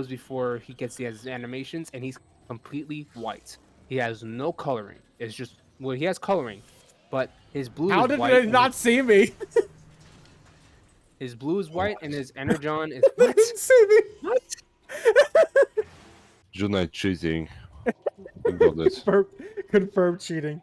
before he gets his animations, and he's completely white. He has no coloring. It's just well, he has coloring, but his blue How is did white. they not see me? His blue is white, and his energon is They what? didn't see me. What? Jude cheating. I got it. Confirmed cheating.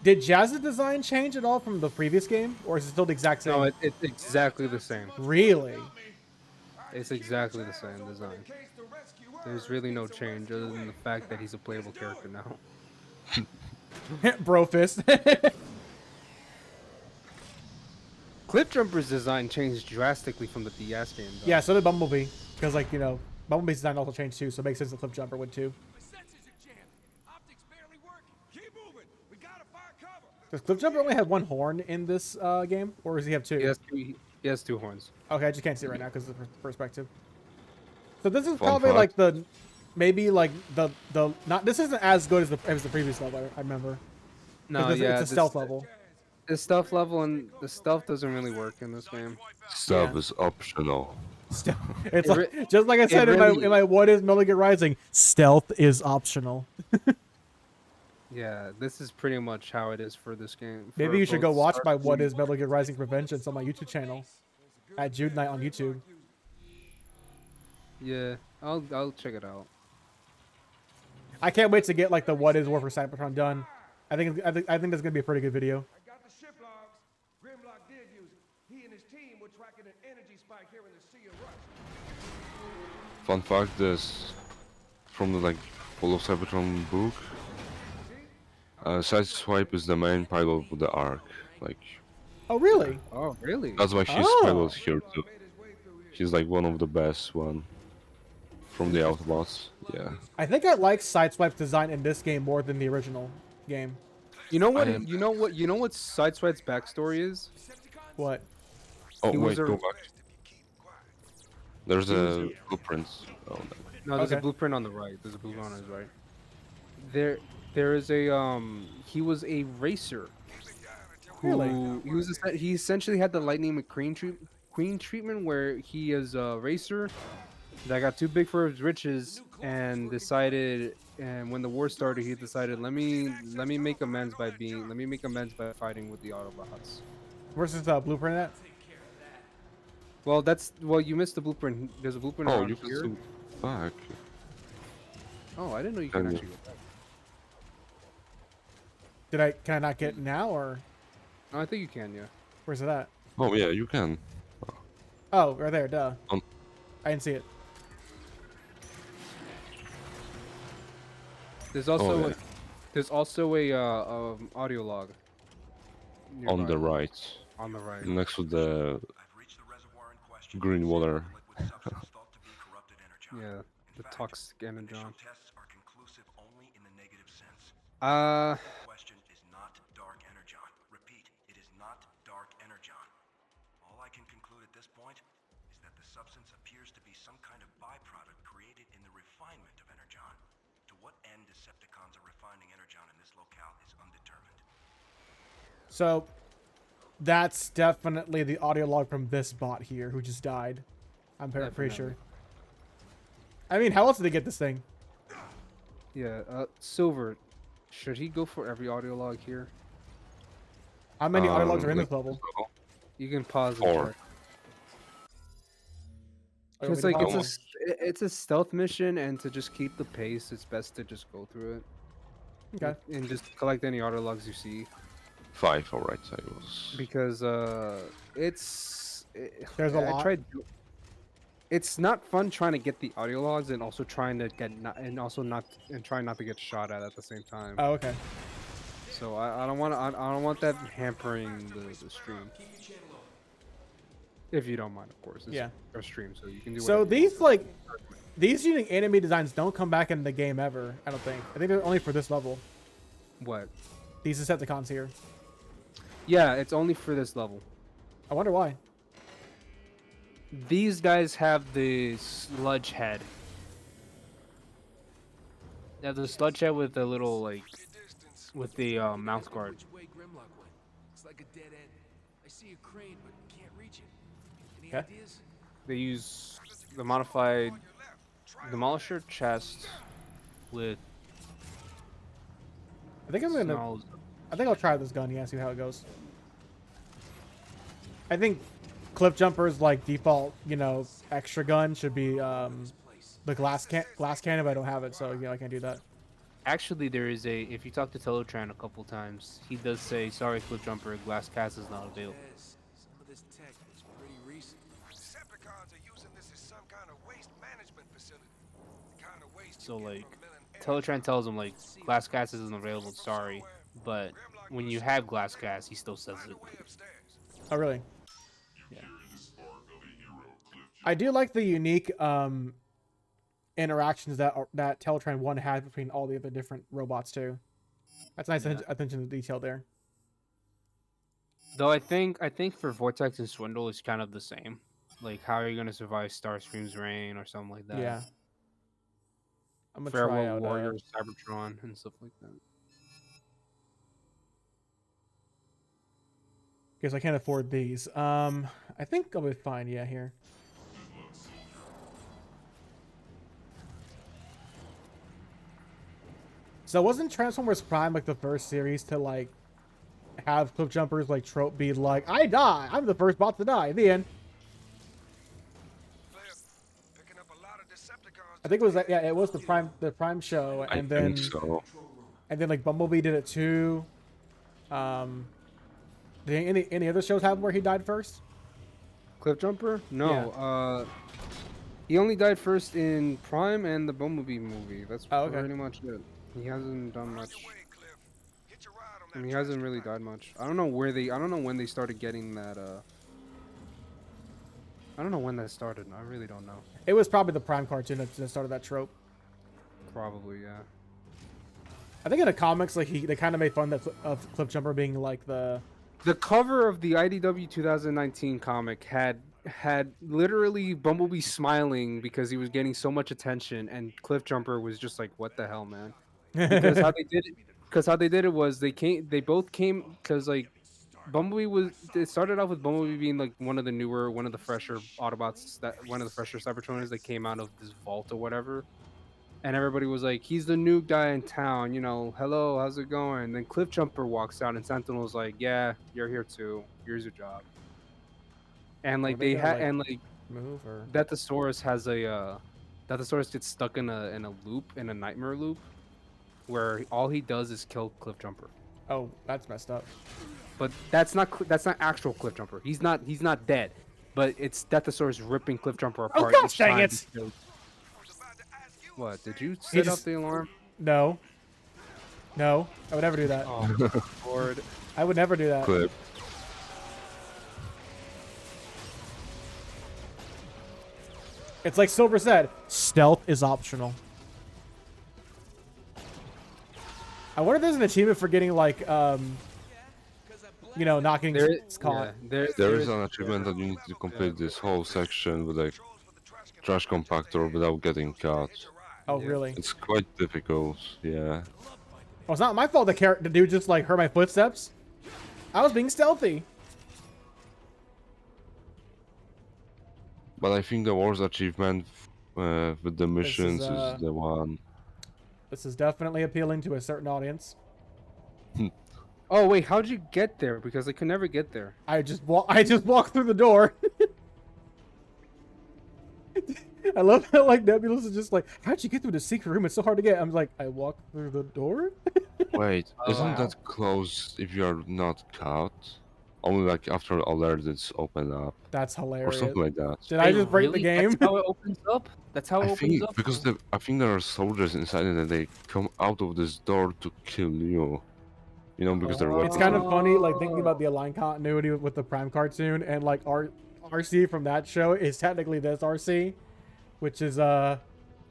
Did Jazz's design change at all from the previous game, or is it still the exact same? No, it's exactly the same. Really? It's exactly the same design. There's really no change other than the fact that he's a playable character now. Brofist. Cliffjumper's design changed drastically from the DS game, though. Yeah, so did Bumblebee. Because, like, you know, Bumblebee's design also changed too, so it makes sense that Cliffjumper would too. Does Cliffjumper only have one horn in this game, or does he have two? He has two horns. Okay, I just can't see it right now because of the perspective. So this is Fun probably fact. like the, maybe like the not. This isn't as good as the previous level. I remember. No, It's yeah, a stealth level. The stealth level and the stealth doesn't really work in this game. Stuff Yeah. is optional. It's like, just like I said really- in my What is Metal Gear Rising, stealth is optional. Yeah, this is pretty much how it is for this game. Maybe for you should go both watch my Star- What is Metal Gear Rising Preventions on my YouTube channel, at Jude Knight on YouTube. Yeah, I'll check it out. I can't wait to get like the What is War for Cybertron done. I think that's gonna be a pretty good video. I got the ship logs. Grimlock did use it. He and his team were tracking an energy spike here in the Sea of Rush. Fun fact: this from the like Polo Cybertron book. Sideswipe is the main pilot of the arc. Like Oh really? Oh, really? that's why he's Oh. pilot here too. He's like one of the best one from the Outlaws. Yeah. I think I like Sideswipe's design in this game more than the original game. You know what? I am- You know what? You know what Sideswipe's backstory is? What? Oh He was wait, a- go back. There's a blueprint. Oh, no. No, there's a Okay. blueprint on the right. There's a blueprint on his right. There is a He was a racer. Really? He essentially had the Lightning McQueen treatment, where he is a racer that got too big for his riches and decided. And when the war started, he decided, let me make amends by fighting with the Autobots. Where's this blueprint at? Well, you missed the blueprint. There's a blueprint Oh, around you can here. still back. Oh, I didn't know you could Can you? actually go back. Can I not get it now, or No, I think you can, yeah. where's it at? Oh yeah, you can. Oh, right there, duh. Um. I didn't see it. There's also yeah. a audio log On the nearby. right, On the right. next to the green water. Yeah, the toxic energon. Tests are conclusive only in the negative sense. Uh, Question is not dark energon. Repeat, it is not dark energon. All I can conclude at this point is that the substance appears to be some kind of byproduct created in the refinement of energon. To what end Decepticons are refining energon in this locale is undetermined. So, that's definitely the audio log from this bot here who just died. I'm pretty sure. I mean, how else did they get this thing? yeah. Silver, should he go for every audio log here? How many audio logs are in like- this level? You can pause and Four. check. Oh, It's we like can Oh. pause. it's a stealth mission, and to just keep the pace, it's best to just go through it Okay. and just collect any audio logs you see, 5, alright. I was. because There's a I lot. tried. It's not fun trying to get the audio logs and also trying to get trying not to get shot at the same time. Oh, okay. So I don't want that hampering the stream. If you don't mind, of course. It's Yeah. a stream, so you can do. So whatever you these like These unique enemy designs don't come back in the game ever. I don't think. I think they're only for this level. What? These Decepticons here. Yeah, it's only for this level. I wonder why. These guys have the sludge head. They have the sludge head with the little like, with the mouth guard. Which way Grimlock went? It's like a dead end. I see a crane, but can't reach it. Any Okay. ideas? They use the modified demolisher chest with I think I'm gonna. smells. I think I'll try this gun. Yeah, see how it goes. I think Cliff Jumper's like default, you know, extra gun should be the glass cannon, but I don't have it, so yeah, I can't do that. Actually, there is a. If you talk to Telotran a couple times, he does say, "Sorry, Cliff Jumper, glass cast is not available." Yes. Some of this tech is pretty recent. Decepticons are using this as some kind of waste management facility. The kind of waste So you get like, from milling Telotran tells him like, "Glass cast isn't available. Sorry," but when you have glass cast, he still says it. way upstairs. Oh, really? I do like the unique interactions that Teltran 1 has between all the other different robots too. That's nice attention to detail there. Though I think for Vortex and Swindle, it's kind of the same. Like, how are you gonna survive Starscream's reign or something like that? Yeah. I'm gonna try Farewell out. Warrior, Cybertron, and stuff like that. Because I can't afford these. I think I'll be fine. Yeah, here. So wasn't Transformers Prime like the first series to like have Cliff Jumper's like trope be like, I die, I'm the first bot to die. The end. Picking up a lot of Decepticons. I think it was like, yeah, it was the Prime show, I and then think so. like Bumblebee did it too. Did any other shows have where he died first? Cliff Jumper? No. He only died first in Prime and the Bumblebee movie. That's Oh, okay. pretty much it. He hasn't done much. Way, Cliff. Hit your ride on I that mean, he hasn't really died much. I don't know when they started getting that. I don't know when that started. I really don't know. It was probably the Prime cartoon that started that trope. Probably, yeah. I think in the comics, like they kind of made fun of Cliff Jumper being like the. The cover of the IDW 2019 comic had literally Bumblebee smiling because he was getting so much attention, and Cliff Jumper was just like, "What the hell, man?" Because how they did it was they both came because like it started off with Bumblebee being like one of the fresher Autobots, one of the fresher Cybertroners that came out of this vault or whatever. And everybody was like, he's the new guy in town, you know, hello, how's it going? And then Cliff Jumper walks out and Sentinel's like, yeah, you're here too. Here's your job. And like they they gonna, had like, and like Move or. Detosaurus has Detosaurus gets stuck in a loop, in a nightmare loop, where all he does is kill Cliff Jumper. Oh, that's messed up. But that's not actual Cliff Jumper. He's not dead. But it's Detosaurus ripping Cliff Jumper apart. gosh each dang time it. he kills. What? Did you He set just- up the alarm? No. No, I would never do that. Oh, Lord. I would never do that. Clip. It's like Silver said, stealth is optional. I wonder if there's an achievement for getting like, you know, not getting caught. Yeah, There is an achievement that you need to complete this whole section with a trash compactor without getting caught. Oh, really? It's quite difficult, yeah. Well, it's not my fault the dude just like heard my footsteps. I was being stealthy. But I think the worst achievement with the missions is, is the one. This is definitely appealing to a certain audience. Oh wait, how'd you get there? Because I could never get there. I just walked through the door. I love how like Nebulous is just like, how'd you get through the secret room? It's so hard to get. I'm like, I walked through the door. Wait, isn't wow. that closed if you are not caught? Only like after alert it's opened up That's or hilarious. something like that. Did I Wait, just break the really? game? That's how it opens up? That's how it I opens think up? because I think there are soldiers inside and they come out of this door to kill you. You know, because they're It's kind of funny, like thinking about the Align continuity with the Prime cartoon, and like RC from that show is technically this RC, which is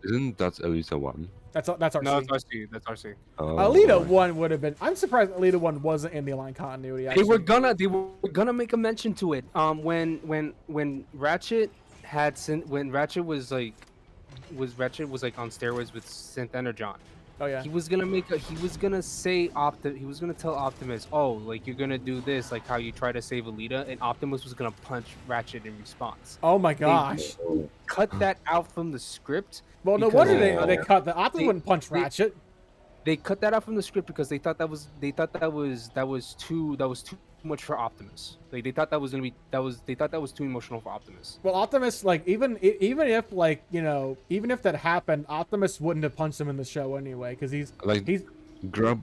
Isn't that Elisa 1? That's RC. No, that's RC. That's RC. Oh, Alita right. 1 would have been. I'm surprised Alita 1 wasn't in the line continuity. They Actually. were gonna make a mention to it. When Ratchet when Ratchet was like on steroids with Synth Energon. Oh yeah. He was gonna tell Optimus, oh, like you're gonna do this, like how you try to save Alita, and Optimus was gonna punch Ratchet in response. Oh my gosh. Cut that out from the script. Well, no because wonder they cut the Optimus wouldn't punch Ratchet. They cut that out from the script because they thought that was too much for Optimus. Like they thought that was too emotional for Optimus. Well, Optimus, like even if like even if that happened, Optimus wouldn't have punched him in the show anyway, because he's grab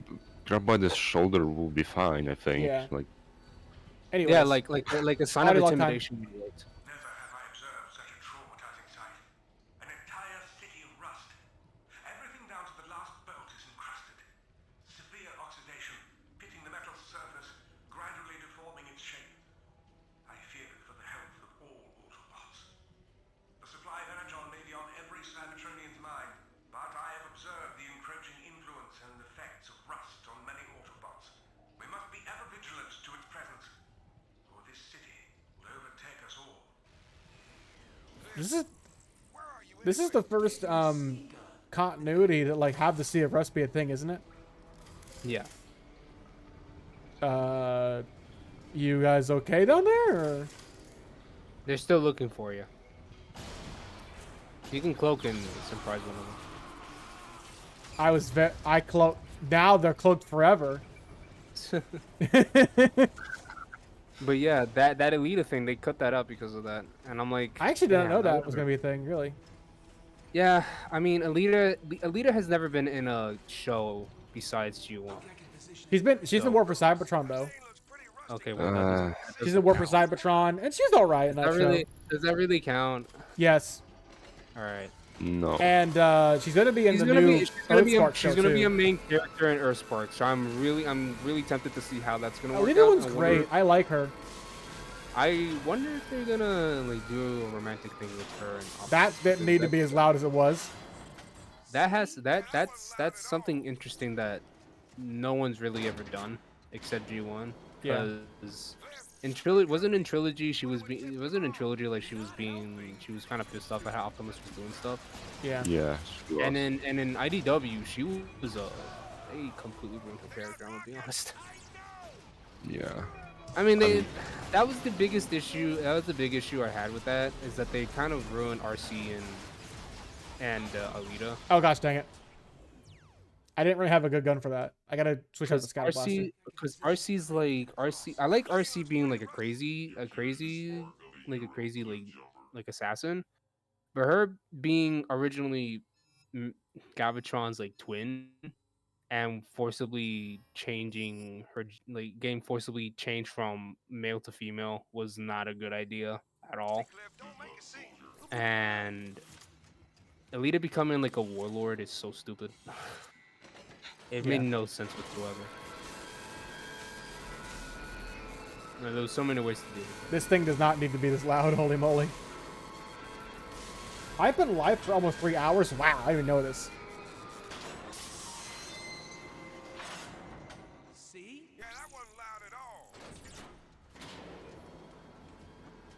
by the shoulder will be fine, I think. Yeah. Like, anyways. Yeah, like a sign of Audio log time. intimidation. Never have I observed such a traumatizing sight. An entire city of rust. Everything down to the last bolt is encrusted. Severe oxidation, pitting the metal surface, gradually deforming its shape. I fear for the health of all Autobots. The supply of energon may be on every Cybertronian's mind, but I have observed the encroaching influence and effects of rust on many Autobots. We must be ever vigilant to its presence, or this city will overtake us all. This is the first continuity that like have the Sea of Rust be a thing, isn't it? Yeah. You guys okay down there? Or? They're still looking for you. You can cloak and surprise one of them. I cloaked. Now they're cloaked forever. But yeah, that Alita thing, they cut that out because of that, and I'm like, I actually didn't yeah, know that was gonna be a thing, really. Yeah, I mean, Alita has never been in a show besides G1. She's in War for Cybertron though. Okay, well, She's in War for Cybertron, and she's all right in that show. Does that really count? Yes. All right. no. And she's gonna be in the new Earthspark show She's gonna too. be a main character in Earthspark, so I'm really tempted to see how that's gonna work Alita out. one's great. I like her. I wonder if they're gonna like do a romantic thing with her. And That didn't need to be as loud as it was. that's something interesting that no one's really ever done except G1. Yeah. Because in trilogy, wasn't in trilogy she was it wasn't in trilogy like she was kind of pissed off at how Optimus was doing stuff. Yeah. Yeah. Sure. And in IDW she was they completely ruined her character. I'm gonna be honest. Yeah. I mean, that was the biggest issue. That was the big issue I had with that, is that they kind of ruined RC and Alita. Oh gosh, dang it! I didn't really have a good gun for that. I gotta switch out the scout blaster. Because RC's like RC. I like RC being like a crazy like assassin, but her being originally Galvatron's like twin, and forcibly changing her, like getting forcibly changed from male to female, was not a good idea at all. And Alita becoming like a warlord is so stupid. It made no sense whatsoever. No, there was so many ways to do it. This thing does not need to be this loud. Holy moly! I've been live for almost 3 hours. Wow, I didn't even know this. See? Yeah, that wasn't loud at all.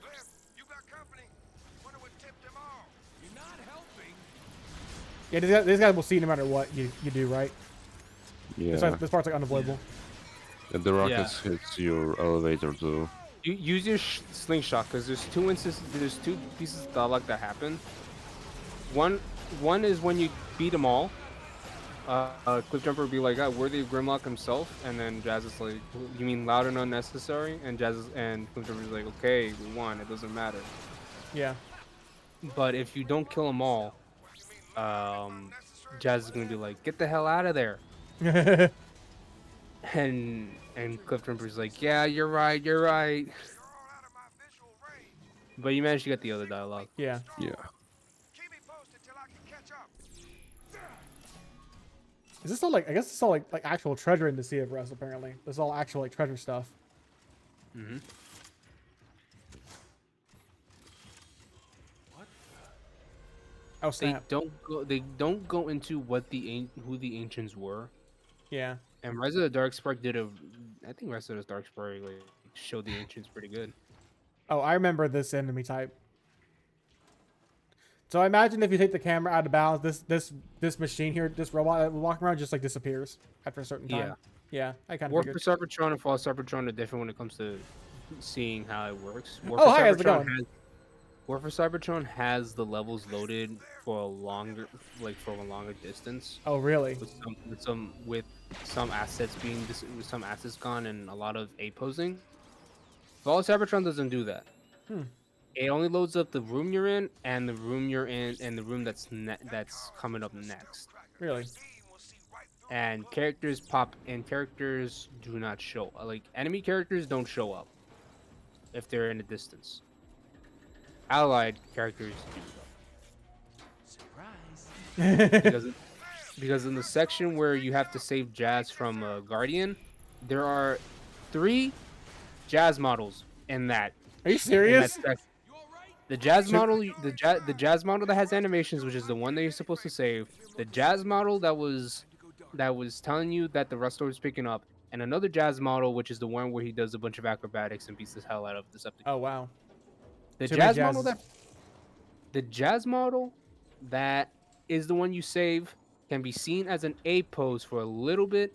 Cliff, you got company. Wonder what tipped him off. You're not helping. Yeah, these guys will see no matter what you do, right? Yeah. This part's like unavoidable. And the rockets hits your elevator too. You use your slingshot, because there's two pieces of dialogue that happen. One is when you beat them all. Cliffjumper will be like, worthy of Grimlock himself, and then Jazz is like, you mean loud and unnecessary? And Cliffjumper is like, okay, we won, it doesn't matter. Yeah. But if you don't kill them all, Jazz is gonna be like, get the hell out of there. And Cliffjumper's like, yeah, you're right. You're all out of my visual range. But you managed to get the other dialogue. Yeah. Yeah. Keep me posted till I can catch up. Is this all like? I guess it's all like actual treasure in the Sea of Rust. Apparently, this is all actual like treasure stuff. Mm-hmm. Oh They snap! don't go into what who the ancients were. Yeah. And Rise of the Darkspark did a. I think Rise of the Darkspark like showed the ancients pretty good. Oh, I remember this enemy type. So I imagine if you take the camera out of balance, this machine here, this robot walking around just like disappears after a certain time. Yeah. Yeah, I kind of War figured. for Cybertron and Fall Cybertron are different when it comes to seeing how it works. Oh, hi, how's it going? War for Cybertron has the levels loaded for a longer, for a longer distance. Oh, really? With some assets with some assets gone and a lot of A posing. Fall Cybertron doesn't do that. It only loads up the room you're in and the room you're in and the room that's coming up next. Really? And characters pop and characters do not show. Like enemy characters don't show up if they're in a distance. Allied characters do Surprise. because in the section where you have to save Jazz from a Guardian, there are 3 Jazz models in that. Are you serious? The Jazz model, the Jazz model that has animations, which is the one that you're supposed to save. The Jazz model that was telling you that the Rustor was picking up, and another Jazz model, which is the one where he does a bunch of acrobatics and beats the hell out of Decepticons. Oh wow. The Too many Jazz model that is the one you save can be seen as an A pose for a little bit.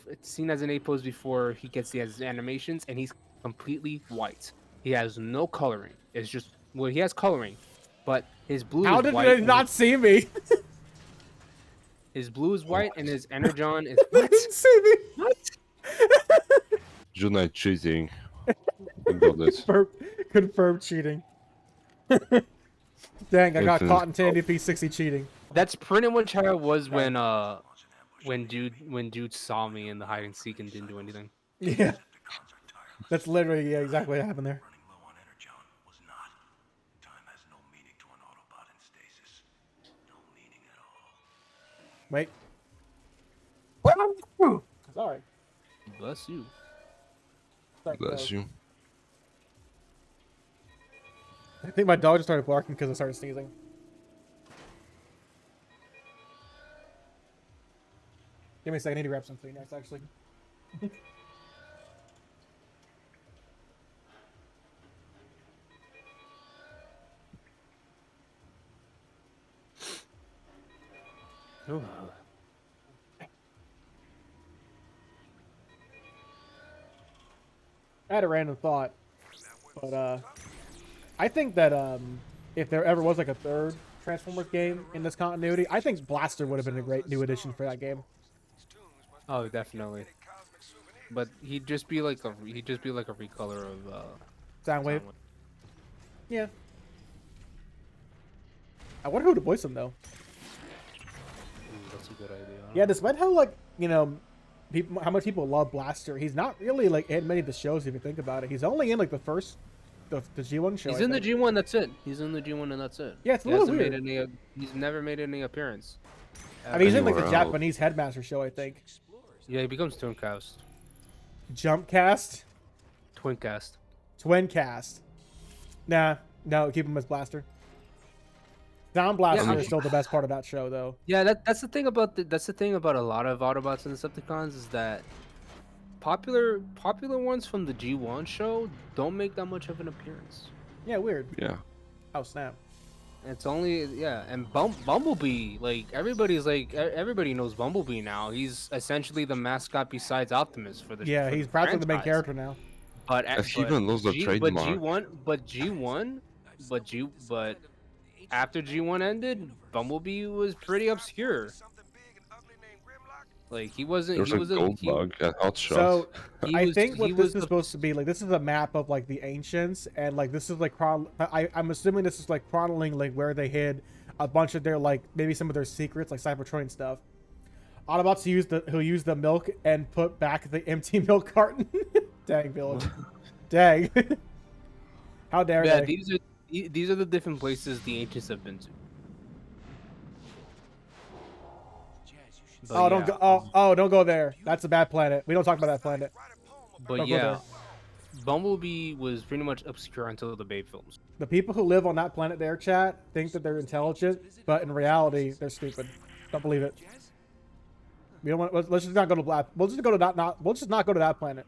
It's seen as an A pose before he gets his animations, and he's completely white. He has no coloring. It's just he has coloring, but his blue How is did white. they not see me? His blue is white, and his energon is They didn't see me. what? Jude cheating. I got it. Confirmed cheating. Dang, I got caught in 1080p 60 cheating. That's pretty much how it was when Jude saw me in the hide and seek and didn't do anything. Yeah. That's literally exactly what happened there. Running low on energon was not. Time has no meaning to an Autobot in stasis. No meaning at all. Wait. Sorry. Bless you. Bless you. I think my dog just started barking because I started sneezing. Give me a second. I need to grab some Kleenex, actually. Ooh. I had a random thought, but I think that if there ever was like a third Transformers game in this continuity, I think Blaster would have been a great new addition for that game. Oh, definitely. But he'd just be like a recolor of Soundwave. Yeah. I wonder who to voice him though. That's a good idea. Yeah, despite how how much people love Blaster, he's not really like in many of the shows if you think about it. He's only in like the first, the G1 show. He's in the G1. That's it. He's in the G1 and that's it. Yeah, it's a little weird. He's never made any appearance. I mean, he's in like the Anywhere else. Japanese Headmaster show, I think. Yeah, he becomes Twincast. Jumpcast, Twincast. Twincast. Nah, no, keep him as Blaster. Sound Blaster is still the best part of that show, though. Yeah, that's the thing about a lot of Autobots and Decepticons is that popular ones from the G1 show don't make that much of an appearance. Yeah, weird. Yeah. Oh snap! It's only and Bumblebee, everybody knows Bumblebee now. He's essentially the mascot besides Optimus for the Yeah, for he's the practically the main franchise. character now. But He even lost the trademark. but after G1 ended, Bumblebee was pretty obscure. Like he wasn't. There's He a was gold he, bug and hot shot. So he I was- think he what was this is the- supposed to be like, this is a map of like the ancients, and like this is like I'm assuming this is like chronicling like where they hid a bunch of their like maybe some of their secrets like Cybertron stuff. Autobots who use the milk and put back the empty milk carton. Dang village. Dang. How dare yeah, they? these are the different places the ancients have been to. But Oh, don't yeah, go! Oh, don't go there. That's a bad planet. We don't talk about that planet. But don't go yeah, Bumblebee was pretty much obscure until the Bay films. The people who live on that planet there, chat, think that they're intelligent, but in reality, they're stupid. Don't believe it. We don't want. Let's just not go to Black. We'll just go to not. We'll just not go to that planet.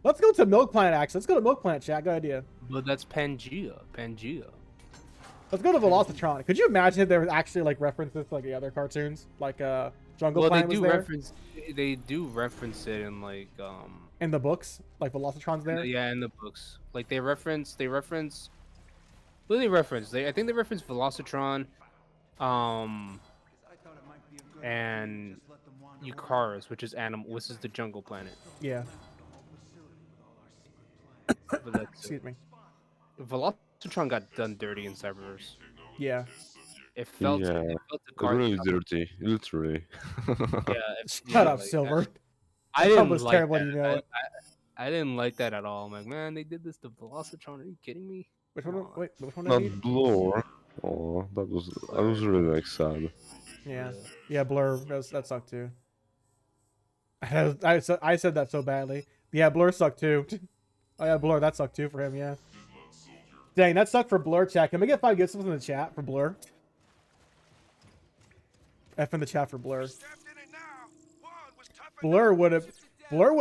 Let's go to Milk Planet. Actually, let's go to Milk Planet, chat. Good idea. But that's Pangea. Pangea. Let's go to Velocitron. Could you imagine if there was actually like references to like the other cartoons, like Jungle Planet was there? They do reference it in like In the books, like Velocitron's there. yeah, in the books. Like they reference. What do they reference? I think they reference Velocitron, and Eucharis, which is the Jungle Planet. Yeah. But that's Excuse me. Velocitron got done dirty in Cyberverse. Yeah. It felt. Yeah, It felt the It's card really shop. dirty, literally. Yeah. Shut up, like, Silver. I That didn't was like terrible, that. you know it. I didn't like that at all. I'm like, man, they did this to Velocitron. Are you kidding me? Which one? Wait, which one? Not Did Blur. Oh, I was really like sad. Yeah. Yeah, Blur. That sucked too. I said that so badly. Yeah, Blur sucked too. Oh yeah, Blur. That sucked too for him. Yeah. Dang, that sucked for Blur. Chat. Can we get 5 gifts in the chat for Blur? F in the chat for Blur. Blur would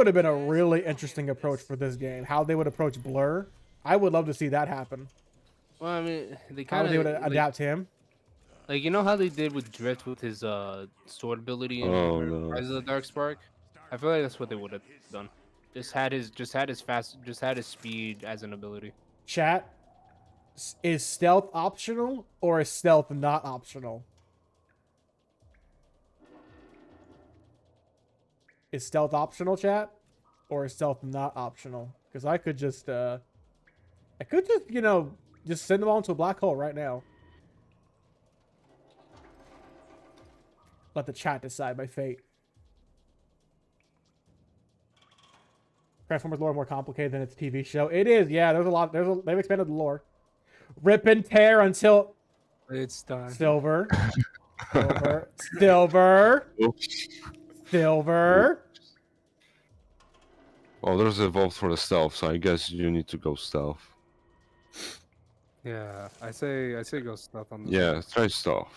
have been a really interesting approach for this game. How they would approach Blur, I would love to see that happen. Well, I mean, they How kind they would of adapt him. like you know how they did with Drift with his sword ability in Oh, no. Rise of the Dark Spark. I feel like that's what they would have done. Just had his speed as an ability. Chat, is stealth optional or is stealth not optional? Is stealth optional, chat, or is stealth not optional? Because I could just, you know, just send them all into a black hole right now. Let the chat decide my fate. Transformers lore more complicated than its TV show. It is, yeah. There's a lot. They've expanded the lore. Rip and tear until It's done. Silver, Silver. Oh, there's a vote for the stealth, so I guess you need to go stealth. Yeah, I say go stuff on this. Yeah, try stealth.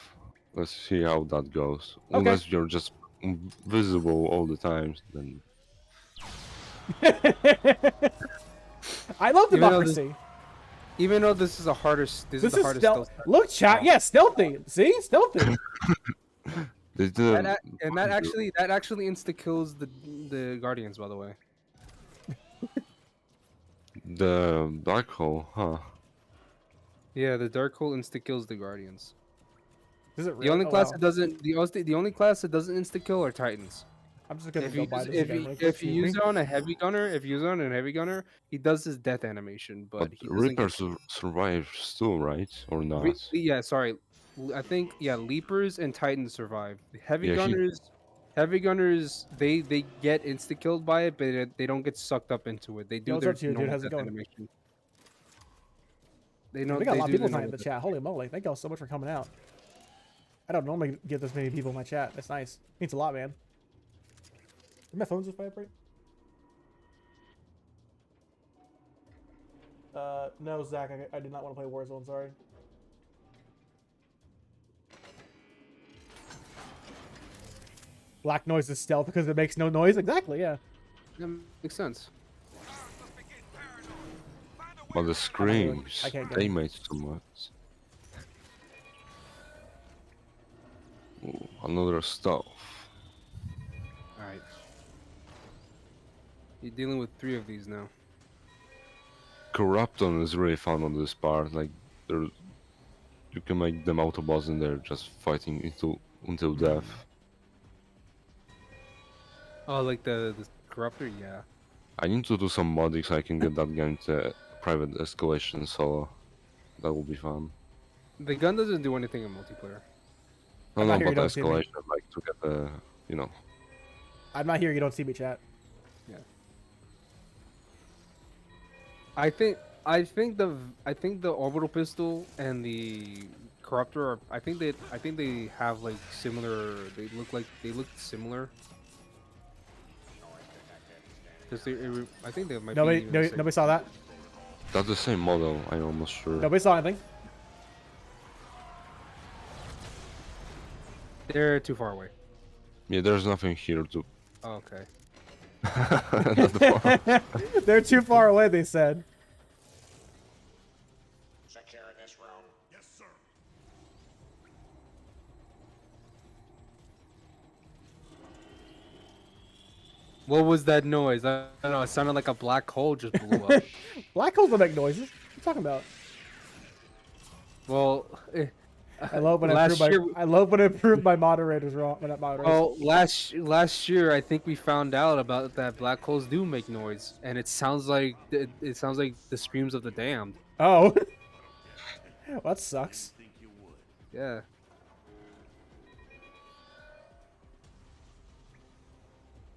Let's see how that goes. Okay. Unless you're just visible all the time, then I love Even though democracy. Even though this is a harder, this is the hardest stealth. stealth. Look, chat. Yeah, stealthy. See, stealthy. they didn't. That actually insta kills the Guardians, by the way. The black hole, huh? Yeah, the Dark Hole insta kills the Guardians. Is it The real? only Oh, class wow. that doesn't the only class that doesn't insta kill are Titans. I'm just gonna If go you buy just, this again. really quick, if you excuse use me. it on a heavy gunner, he does his death animation, but he doesn't Reaper get- survives still, right? Or not? Yeah, sorry. I think Leapers and Titans survive. Heavy Yeah, gunners, they get insta killed by it, but they don't get sucked up into it. They do Yo, what's their up to you, dude? normal How's it death going? animation. They know We got a they lot of do people the tonight in normal the chat. Holy moly! Thank y'all so much for coming out. I don't normally get this many people in my chat. That's nice. Means a lot, man. Did my phone just vibrate? No, Zach. I did not want to play Warzone. Sorry. Black noise is stealth because it makes no noise. Exactly. Yeah. That makes sense. But the screams, I can't get they it. made so much. Ooh, another stealth. All right. You're dealing with 3 of these now. Corrupton is really fun on this part. Like, you can make them Autobots and they're just fighting until death. Oh, like the corruptor, yeah. I need to do some modding so I can get that guy into private escalation solo. That will be fun. The gun doesn't do anything in multiplayer. No, I'm no, not here, you but don't see me. escalation, like to get the, you know. I'm not here. You don't see me, chat. I think the orbital pistol and the corruptor are. I think they have like similar. They look similar. Because I think they might Nobody, be. nobody saw that. That's the same model, I'm almost sure. Nobody saw anything. They're too far away. Yeah, there's nothing here to. Oh, okay. That's the part. They're too far away. They said. Secure this room. Yes, sir. What was that noise? I don't know. It sounded like a black hole just blew up. Black holes don't make noises. What are you talking about? Well, I love when last year. I love when I prove my moderators wrong. Not moderators. Well, last year I think we found out about that black holes do make noise, and it sounds like it sounds like the screams of the damned. Oh. Well, that sucks. Yeah.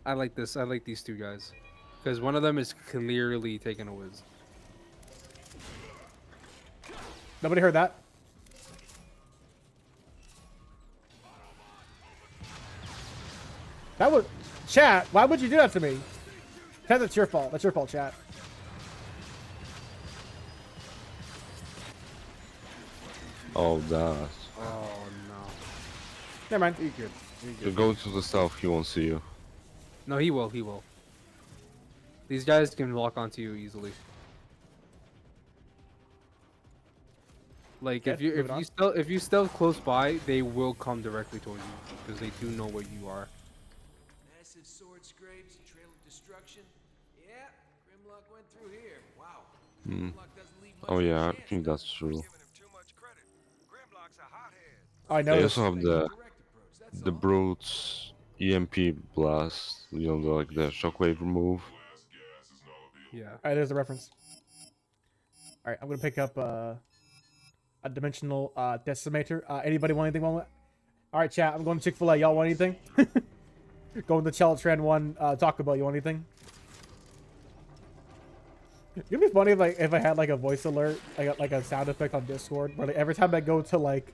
I like this. I like these two guys, because one of them is clearly taking a whiz. Nobody heard that. That was chat. Why would you do that to me? Chat, that's your fault. That's your fault, chat. Oh, that. Oh no. Never mind. You're good. You're You good. go to the south, he won't see you. No, he will. He will. These guys can walk onto you easily. Like Okay, moving on. if you stealth close by, they will come directly towards you because they do know where you are. Massive sword scrapes, trail of destruction. Yeah, Grimlock went through here. Wow. Hmm. Grimlock doesn't leave much Oh of a yeah, I chance, think does that's true. Giving him too much credit. Grimlock's a hothead. I They know. also have he? the Direct approach, that's the all. Brute's EMP blast. You know, like the shockwave move. Yeah. All right, there's the reference. All right, I'm gonna pick up a dimensional decimator. Anybody want anything? All right, chat. I'm going to Chick-fil-A. Y'all want anything? Going to Cybertron 1 Taco Bell. You want anything? It'd be funny if I had like a voice alert, like a sound effect on Discord, where like, every time I go to like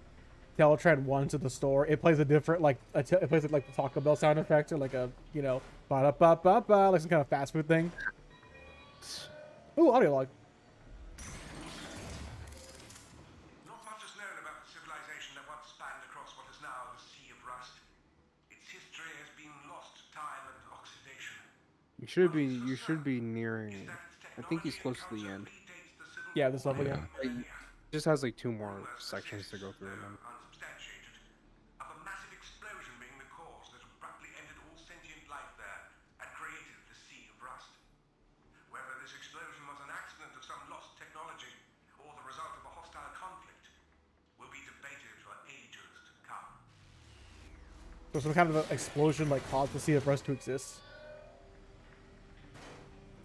Teletran 1 to the store, it plays a different it plays like the Taco Bell sound effect or like a ba da ba ba ba like some kind of fast food thing. Ooh, audio log. Not much is known about the civilization that once spanned across what is now the Sea of Rust. Its history has been lost to time and oxidation. You should be nearing. I think he's close to the end. Yeah, this level, yeah. Just has like 2 more sections to go through. And then... Unsubstantiated, of a massive explosion being the cause that abruptly ended all sentient life there and created the Sea of Rust. Whether this explosion was an accident of some lost technology or the result of a hostile conflict will be debated for ages to come. So some kind of an explosion like caused the Sea of Rust to exist.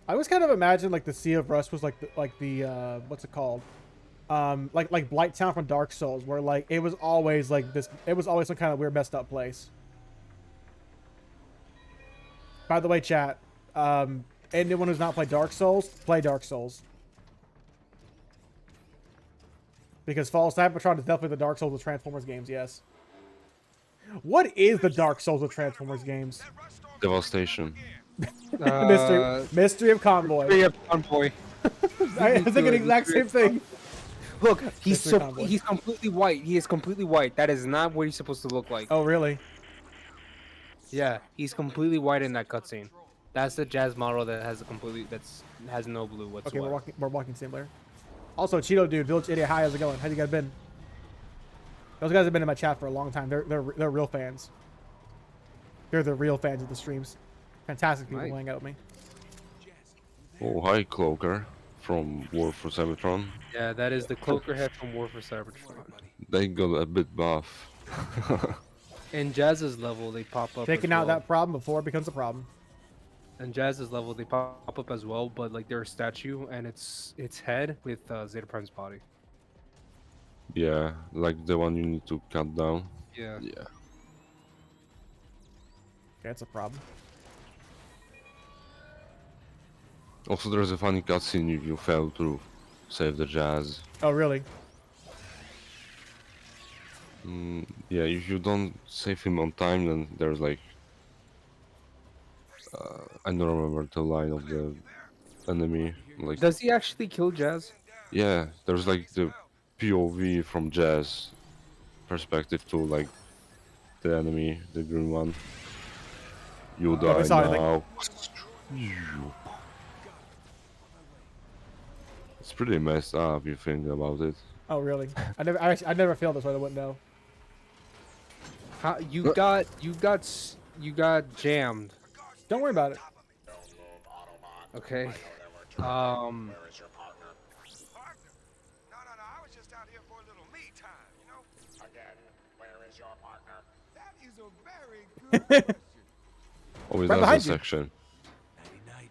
I always kind of imagine like the Sea of Rust was like the what's it called? Like Blighttown from Dark Souls, where like it was always like this. It was always some kind of weird, messed up place. By the way, chat. Anyone who's not played Dark Souls, play Dark Souls. Because Fall Cybertron is definitely the Dark Souls of Transformers games. Yes. What is the Dark Souls of Transformers games? Devastation. Mystery of Convoy. Mystery of Convoy. I was thinking the exact same thing. Look, he's Mystery Convoy. he's completely white. He is completely white. That is not what he's supposed to look like. Oh, really? Yeah, he's completely white in that cutscene. That's the Jazz model that has has no blue Okay, whatsoever. we're walking sim layer. Also, Cheeto Dude, Village Idiot, hi, how's it going? How you guys been? Those guys have been in my chat for a long time. They're real fans. They're the real fans of the streams. Fantastic people Right. who hang out with me. Oh, hi, Cloaker from War for Cybertron. Yeah, that is the cloaker head from War for Cybertron. They got a bit buff. In Jazz's level, they pop up. Taking as out well. that problem before it becomes a problem. In Jazz's level, they pop up as well, but like they're a statue, and it's head with Zeta Prime's body. Yeah, like the one you need to cut down. Yeah. Yeah. Okay, that's a problem. Also, there's a funny cutscene if you fail to save the Jazz. Oh, really? Yeah, if you don't save him on time, then there's like I don't remember the line of the enemy. Like, Does he actually kill Jazz? yeah, there's like the POV from Jazz perspective to like the enemy, the green one. You Nobody die saw anything. now. It's pretty messed up. You think about it. Oh really? I never failed this, so I wouldn't know. How you got jammed. Don't worry about it. Okay. Partner? No, I was just out here for a little me time, you know? Again, where is your partner? That is a very good question. Oh, Right that's behind the you. section. Nighty night.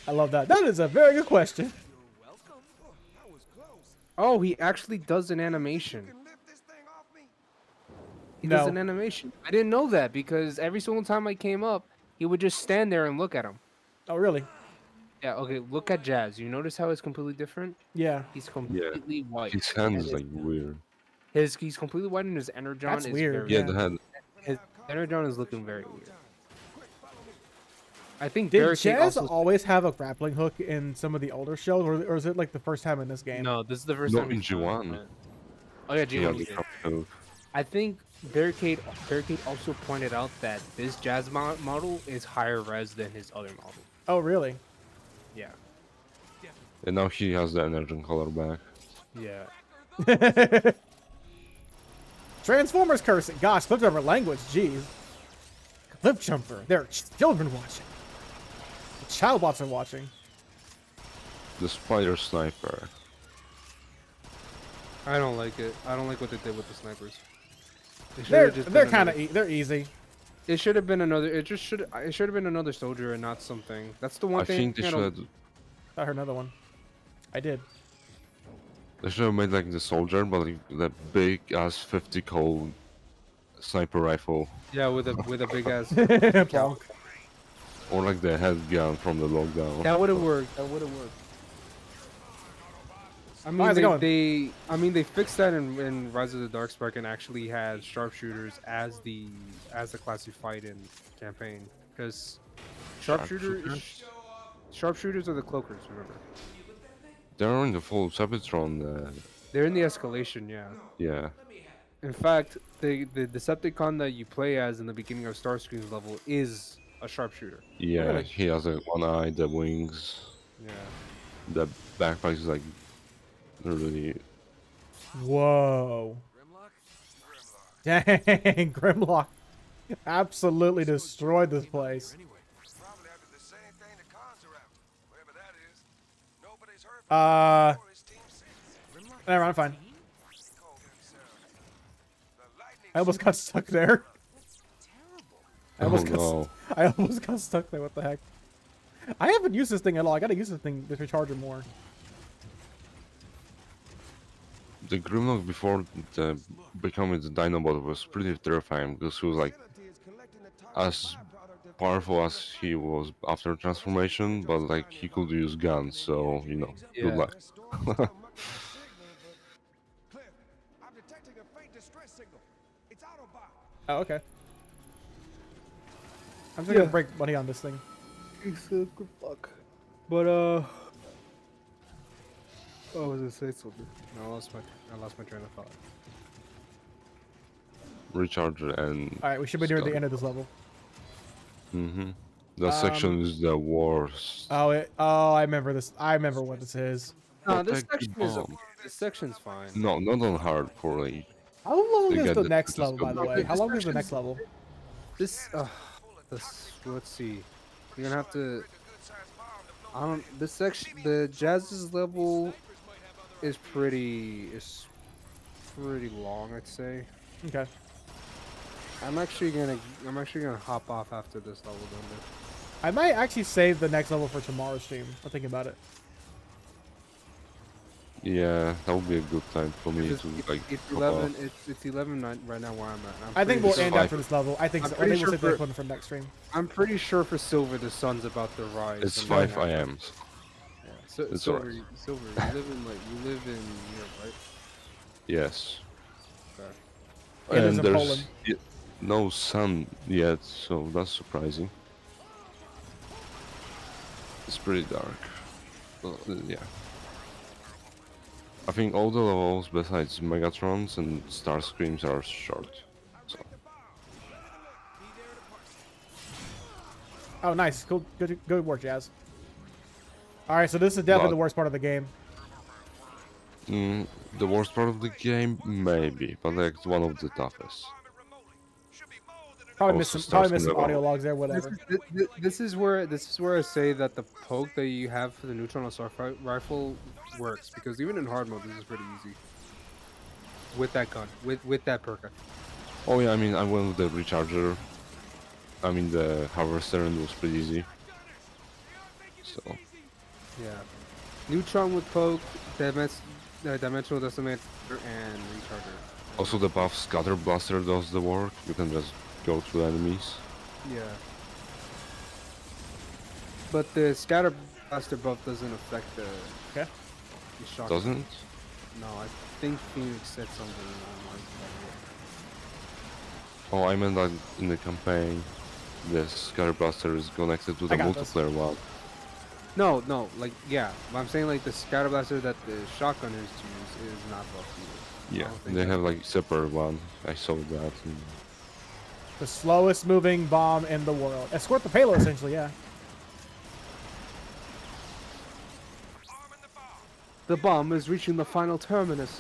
I love that. That is a very good question. You're welcome. Oh, that was close. Oh, he actually does an animation. You can lift this thing off me? He does No. an animation. I didn't know that because every single time I came up, he would just stand there and look at him. Oh really? Yeah, okay, look at Jazz. You notice how it's completely different? Yeah. He's completely white. His hand and is like weird. he's completely white and his energon That's is weird, very Yeah, Yeah. the head. his energon is looking very weird. I think Did Barricade Jazz also always have a grappling hook in some of the older shows, or is it like the first time in this game? No, this is the first No, time in he's done G1. it. Oh yeah, He G1 had he the did. grappling hook. I think Barricade also pointed out that this Jazz model is higher res than his other model. Oh really? Yeah. And now he has the energy color back. Yeah. Transformers cursing. Gosh, Cliff Jumper language. Jeez. Cliff Jumper. There are children watching. The child bots are watching. The spider sniper. I don't like it. I don't like what they did with the snipers. It They're should've just they're been kind another- of they're easy. It should have been another. It should have been another soldier and not something. That's the one I thing. think they I don't- should. I heard another one. I did. They should have made like the soldier, but like that big ass 50 cal sniper rifle, Yeah, with a big ass. Plonk. or like the head gun from the lockdown. That would have worked. That would have worked. I mean, How's it going? they fixed that in Rise of the Darkspark and actually had sharpshooters as the class you fight in campaign because sharpshooters are the cloakers. Remember, They're in the full Cybertron. they're in the escalation. Yeah. Yeah. In fact, the Decepticon that you play as in the beginning of Starscream's level is a sharpshooter. Yeah, Really? he has like one eye, the wings, Yeah. the backpack is like really. Whoa. Grimlock? Dang, Grimlock absolutely destroyed this place. Anyway, Probably after the same thing the cons are after. Whatever that is. Nobody's heard from him or his team since. Never mind, I'm fine. He called himself the Lightning I almost got stuck there. I Oh almost got no! I almost got stuck there. What the heck? I haven't used this thing at all. I gotta use this thing, this recharger more. The Grimlock before the becoming the Dinobot was pretty terrifying because he was like ability is collecting the toxic as byproduct of powerful as he was after transformation, but like he could use guns, so you know, Yeah. good luck. Restore still mucking the signal, but Cliff, I'm detecting a faint distress signal. It's Autobot. Oh, okay. I'm just gonna break money on this thing. Good luck. But what was I say something? No, I lost my train of thought. Recharger and All right, we should be near the Stuff. end of this level. that section is the worst. Oh, I remember this. I remember what this is. No, this Protect the section is bomb. this section's fine. No, not on hardcore. Like, How long You is got the the- next just level, go by the back. way? How This long is the section's- next level? This let's see. You're gonna have to. I don't. This section, the Jazz's level, is pretty long. I'd say. Okay. I'm actually gonna hop off after this level. Then. I might actually save the next level for tomorrow's stream. I'm thinking about it. yeah, that would be a good time for me It's, to like. it's hop 11. off. It's 11 right now where I'm at. and I'm I think pretty we'll sure- end after this level. I think I'm so. I pretty think we'll sure save the next for- one for next stream. I'm pretty sure for Silver the sun's about to rise. It's sometime 5 now. a.m. Yeah. So, It's Silver, alright. Silver, you live in Europe, right? Yes. Okay. It is And in there's Poland. no sun yet, so that's surprising. It's pretty dark. Yeah. I think all the levels besides Megatrons and Starscreams are short. So Oh, nice. Cool. Good work, Jazz. All right, so this is definitely Lot. the worst part of the game. the worst part of the game, maybe, but like it's one of the toughest. Probably Also missed some Starscream audio level. logs there. Whatever. This is where I say that the poke that you have for the neutron assault rifle works, because even in hard mode this is pretty easy with that gun, with that perk. Oh yeah, I mean I went with the recharger. I mean the harvester, and it was pretty easy. So Yeah, neutron with poke, dimensional decimator, and recharger. also the buff Scatter Blaster does the work. You can just go through enemies. Yeah. But the scatter blaster buff doesn't affect Okay. the shock. Doesn't? No, I think Phoenix said something like Oh, I meant like in the campaign, the Scatter Blaster is connected to the I got this. multiplayer one. that. No, like yeah. But I'm saying like the scatter blaster that the shotgunners use is not buffed either. I Yeah, don't think they that- have like separate one. I saw that. The slowest moving bomb in the world. Escort the payload, essentially. Yeah. The bomb is reaching the final terminus.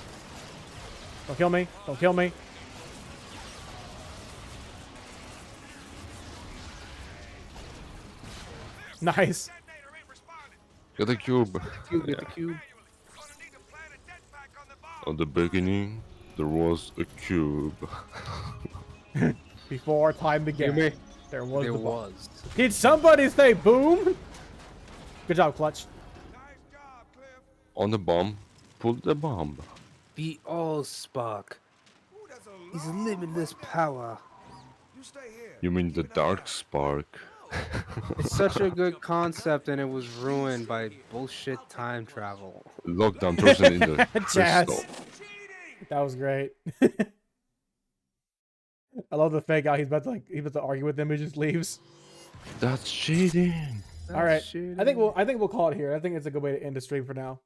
Don't kill me. Don't kill me. Nice. Get the cube. Cube, Yeah. get the cube. At the beginning, there was a cube. Before time began, me. there was There the bomb. was. Did somebody say boom? Good job, Clutch. On the bomb, put the bomb. Be all Spock. He's limitless power. You stay here. You mean the dark spark? It's such a good concept, and it was ruined by bullshit time travel. Lockdown person in the Jazz. crystal. That was great. I love the fake out. He's about to argue with them. He just leaves. That's cheating. All right. Shit. I think we'll call it here. I think it's a good way to end the stream for now.